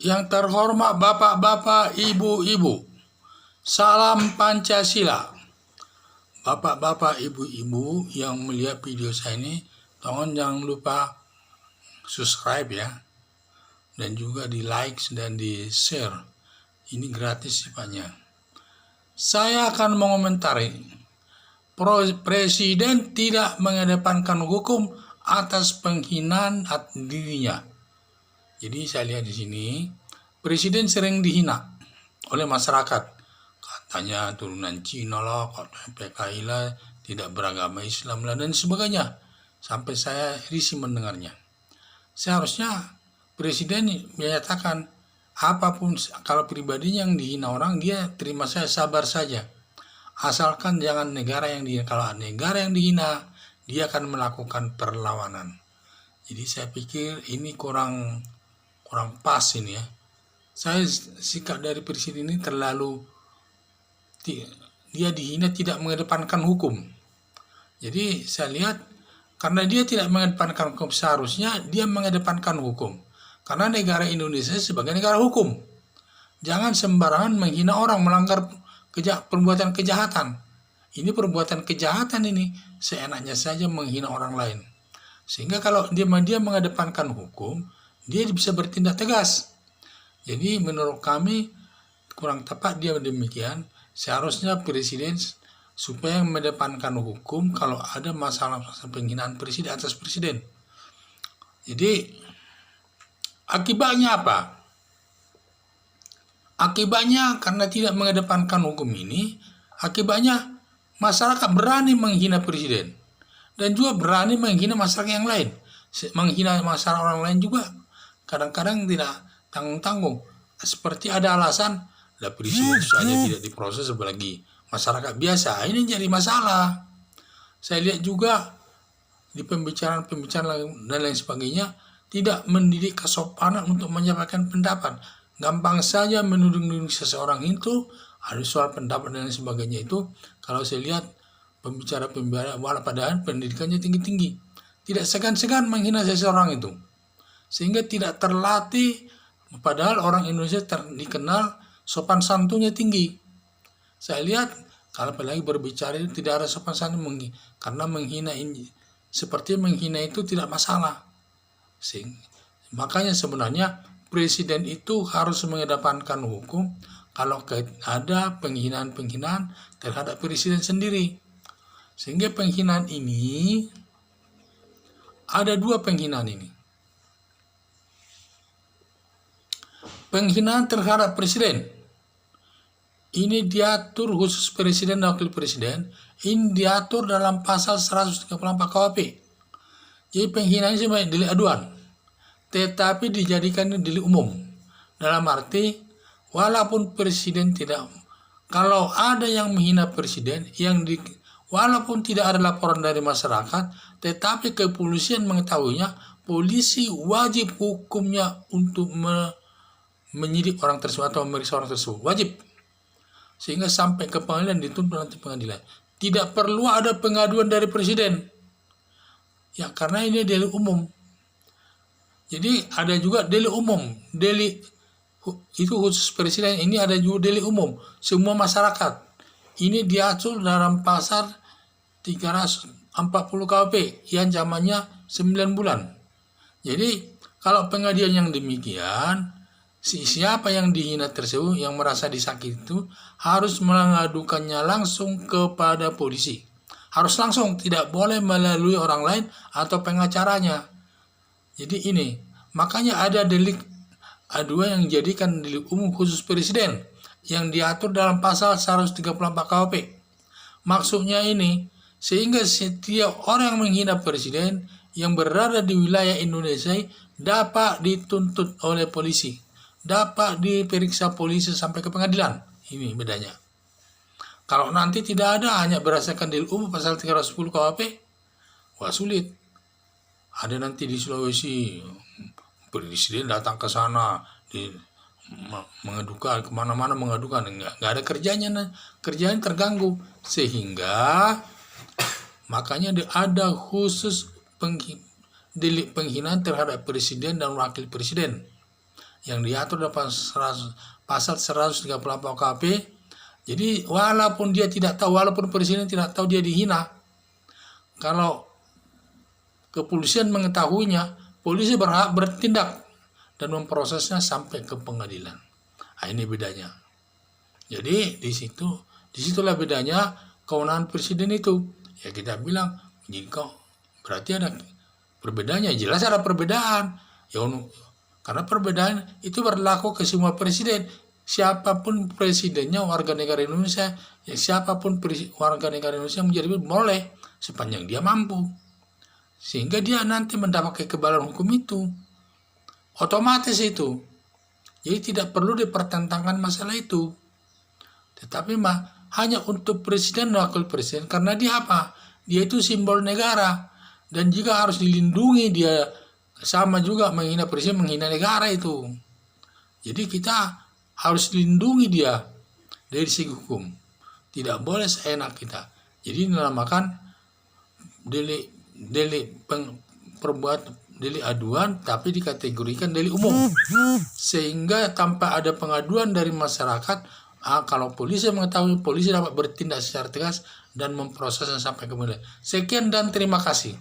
Yang terhormat bapak-bapak, ibu-ibu, salam Pancasila. Bapak-bapak, ibu-ibu yang melihat video saya ini, tolong jangan lupa subscribe ya, dan juga di like dan di share. Ini gratis sifatnya. Saya akan mengomentari, Presiden tidak mengedepankan hukum atas penghinaan dirinya. Jadi saya lihat di sini, Presiden sering dihina oleh masyarakat. Katanya turunan Cina lah, katanya PKI lah, tidak beragama Islam lah, dan sebagainya. Sampai saya risih mendengarnya. Seharusnya Presiden menyatakan, apapun kalau pribadinya yang dihina orang, dia terima saja, sabar saja. Asalkan jangan negara yang dihina. Kalau negara yang dihina, dia akan melakukan perlawanan. Jadi saya pikir ini kurang pas ini ya. Saya sikap dari Presiden ini terlalu, dia dihina tidak mengedepankan hukum. Jadi saya lihat, karena dia tidak mengedepankan hukum, seharusnya dia mengedepankan hukum. Karena negara Indonesia sebagai negara hukum. Jangan sembarangan menghina orang, melanggar perbuatan kejahatan. Ini perbuatan kejahatan ini, seenaknya saja menghina orang lain. Sehingga kalau dia mengedepankan hukum, dia bisa bertindak tegas. Jadi menurut kami kurang tepat dia demikian. Seharusnya Presiden supaya mengedepankan hukum kalau ada masalah penghinaan presiden atas presiden. Jadi akibatnya apa? Akibatnya karena tidak mengedepankan hukum ini, akibatnya masyarakat berani menghina presiden dan juga berani menghina masyarakat yang lain. Menghina masyarakat orang lain juga kadang-kadang tidak tanggung-tanggung. Seperti ada alasan, lah presiden saja tidak diproses apalagi masyarakat biasa. Ini jadi masalah. Saya lihat juga di pembicaraan dan lain sebagainya, tidak mendidik kesopanan untuk menyampaikan pendapat. Gampang saja menuding seseorang itu, ada soal pendapat dan lain sebagainya itu. Kalau saya lihat pembicara padahal pendidikannya tinggi-tinggi, tidak segan-segan menghina seseorang itu. Sehingga tidak terlatih, padahal orang Indonesia dikenal sopan santunnya tinggi. Saya lihat kalau apalagi berbicara itu tidak ada sopan santun, karena menghina ini seperti menghina itu tidak masalah. Makanya sebenarnya Presiden itu harus mengedepankan hukum kalau ada penghinaan terhadap Presiden sendiri. Sehingga penghinaan ini, ada dua penghinaan ini. Penghinaan terhadap Presiden, ini diatur khusus Presiden dan Wakil Presiden, ini diatur dalam pasal 134 KUHP. Jadi penghinaan ini sebagai delik aduan, tetapi dijadikan delik umum. Dalam arti, walaupun Presiden tidak, kalau ada yang menghina Presiden, walaupun tidak ada laporan dari masyarakat, tetapi kepolisian mengetahuinya, polisi wajib hukumnya untuk menyidik orang tersebut atau memeriksa orang tersebut, wajib. Sehingga sampai ke pengadilan, dituntut nanti pengadilan. Tidak perlu ada pengaduan dari Presiden. Ya, karena ini delik umum. Jadi ada juga delik umum. Delik itu khusus Presiden, ini ada juga delik umum. Semua masyarakat. Ini diatur dalam pasal 340 KUHP yang zamannya 9 bulan. Jadi kalau pengadilan yang demikian, siapa yang dihina tersebut, yang merasa disakiti itu, harus mengadukannya langsung kepada polisi. Harus langsung, tidak boleh melalui orang lain atau pengacaranya. Jadi ini, makanya ada delik aduan yang dijadikan delik umum khusus Presiden, yang diatur dalam pasal 134 KUHP. Maksudnya ini, sehingga setiap orang yang menghina Presiden yang berada di wilayah Indonesia dapat dituntut oleh polisi, dapat diperiksa polisi sampai ke pengadilan. Ini bedanya. Kalau nanti tidak ada, hanya berdasarkan delik umum pasal 310 KUHP, wah sulit. Ada nanti di Sulawesi, Presiden datang ke sana, mengadukan, kemana-mana mengadukan, nggak ada kerjanya terganggu. Sehingga makanya ada khusus delik penghinaan terhadap Presiden dan Wakil Presiden, yang diatur dalam pasal 134 KUHP. Jadi walaupun dia tidak tahu, walaupun presiden tidak tahu dia dihina, kalau kepolisian mengetahuinya, polisi berhak bertindak dan memprosesnya sampai ke pengadilan. Nah, ini bedanya. Jadi disitulah bedanya kewenangan presiden itu. Ya kita bilang, jika berarti ada perbedaannya, jelas ada perbedaan. Ya, karena perbedaan itu berlaku ke semua presiden. Siapapun presidennya warga negara Indonesia, ya siapapun warga negara Indonesia menjadi boleh sepanjang dia mampu. Sehingga dia nanti mendapat kekebalan hukum itu. Otomatis itu. Jadi tidak perlu dipertentangkan masalah itu. Tetapi hanya untuk presiden dan wakil presiden, karena dia apa? Dia itu simbol negara. Dan jika harus dilindungi, dia sama juga menghina presiden, menghina negara itu. Jadi kita harus dilindungi dia dari segi hukum. Tidak boleh seenak kita. Jadi dinamakan delik aduan, tapi dikategorikan delik umum. Sehingga tanpa ada pengaduan dari masyarakat, kalau polisi mengetahui, polisi dapat bertindak secara tegas dan memprosesnya sampai kemudian. Sekian dan terima kasih.